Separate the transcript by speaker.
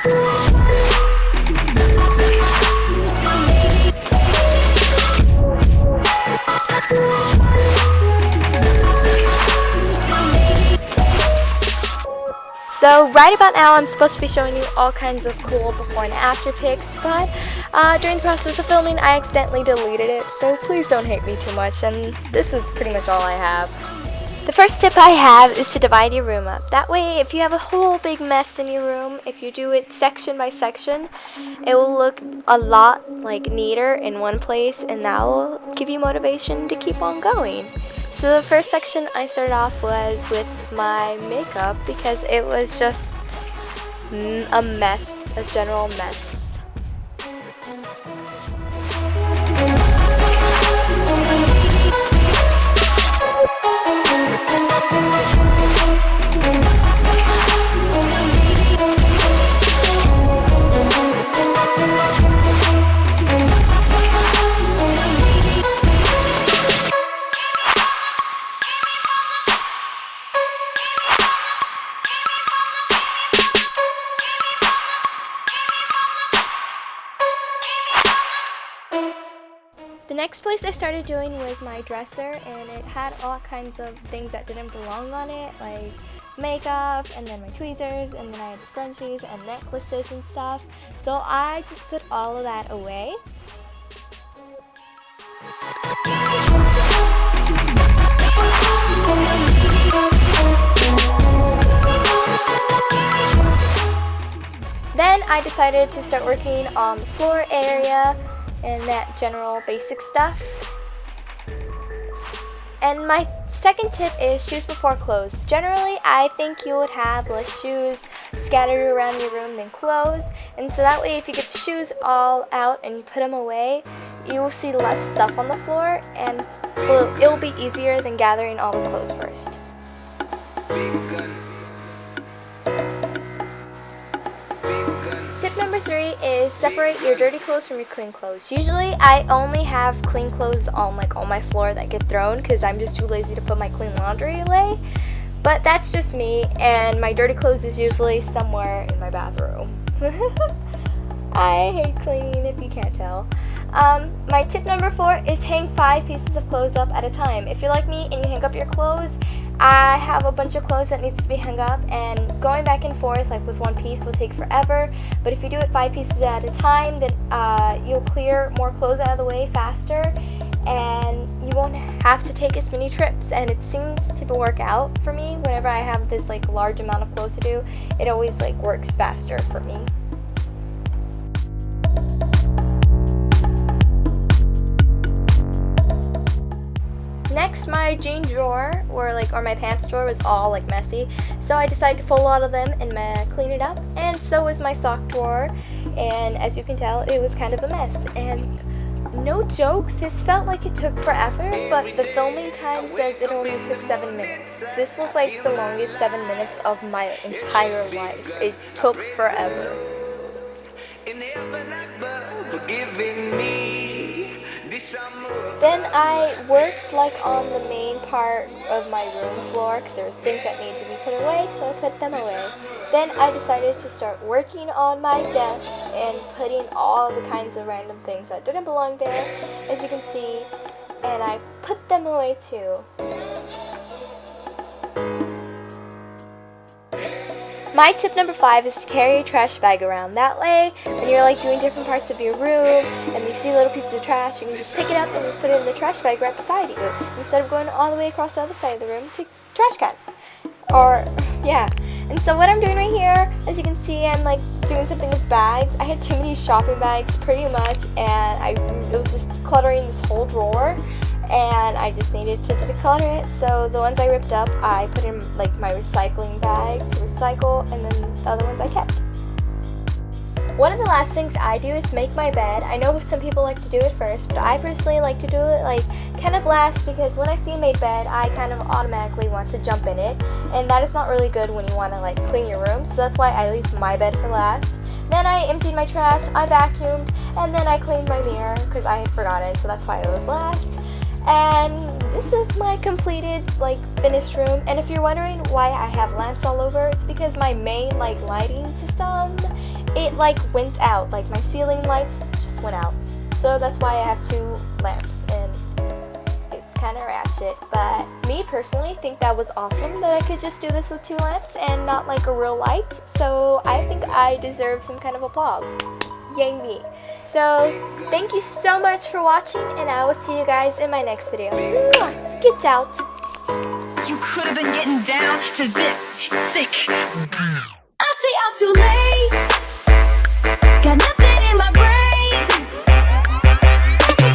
Speaker 1: So right about now I'm supposed to be showing you all kinds of cool before and after pics, but during the process of filming I accidentally deleted it, so please don't hate me too much, and this is pretty much all I have. The first tip I have is to divide your room up. That way if you have a whole big mess in your room, if you do it section by section, it will look a lot like neater in one place, and that will give you motivation to keep on going. So the first section I started off was with my makeup because it was just a mess, a general mess. The next place I started doing was my dresser, and it had all kinds of things that didn't belong on it, like makeup, and then my tweezers, and then I had scrunchies and necklaces and stuff. So I just put all of that away. Then I decided to start working on the floor area and that general basic stuff. And my second tip is shoes before clothes. Generally, I think you would have less shoes scattered around your room than clothes, and so that way if you get the shoes all out and you put them away, you will see less stuff on the floor, and it'll be easier than gathering all the clothes first. Tip number 3 is separate your dirty clothes from your clean clothes. Usually I only have clean clothes on my floor that get thrown because I'm just too lazy to put my clean laundry away. But that's just me, and my dirty clothes is usually somewhere in my bathroom. I hate cleaning if you can't tell. My tip number 4 is hang 5 pieces of clothes up at a time. If you're like me and you hang up your clothes, I have a bunch of clothes that needs to be hung up, and going back and forth like with one piece will take forever. But if you do it 5 pieces at a time, then you'll clear more clothes out of the way faster, and you won't have to take as many trips. And it seems to work out for me whenever I have this large amount of clothes to do. It always works faster for me. Next, my jean drawer or my pants drawer was all messy, so I decided to fold a lot of them and clean it up. And so was my sock drawer, and as you can tell, it was kind of a mess. And no joke, this felt like it took forever, but the filming time says it only took 7 minutes. This was the longest 7 minutes of my entire life. It took forever. Then I worked on the main part of my room floor because there was things that needed to be put away, so I put them away. Then I decided to start working on my desk and putting all the kinds of random things that didn't belong there, as you can see, and I put them away too. My tip number 5 is to carry a trash bag around. That way, when you're doing different parts of your room and you see little pieces of trash, you can just pick it up and just put it in the trash bag right beside you, instead of going all the way across the other side of the room to trash can. Yeah. And so what I'm doing right here, as you can see, I'm doing something with bags. I had too many shopping bags pretty much, and it was just cluttering this whole drawer, and I just needed to declutter it. So the ones I ripped up, I put in my recycling bag to recycle, and then the other ones I kept. One of the last things I do is make my bed. I know some people like to do it first, but I personally like to do it kind of last, because when I see a made bed, I kind of automatically want to jump in it, and that is not really good when you want to clean your room. So that's why I leave my bed for last. Then I emptied my trash, I vacuumed, and then I cleaned my mirror because I had forgotten, so that's why it was last. And this is my completed finished room. And if you're wondering why I have lamps all over, it's because my main lighting system it like went out. Like my ceiling lights just went out. So that's why I have 2 lamps, and it's kind of ratchet. But me personally think that was awesome that I could just do this with 2 lamps and not like a real light. So I think I deserve some kind of applause. Yay me. So thank you so much for watching, and I will see you guys in my next video. Mwah! Get out.
Speaker 2: You could have been getting down to this sick. I say I'm too late. Got nothing in my brain.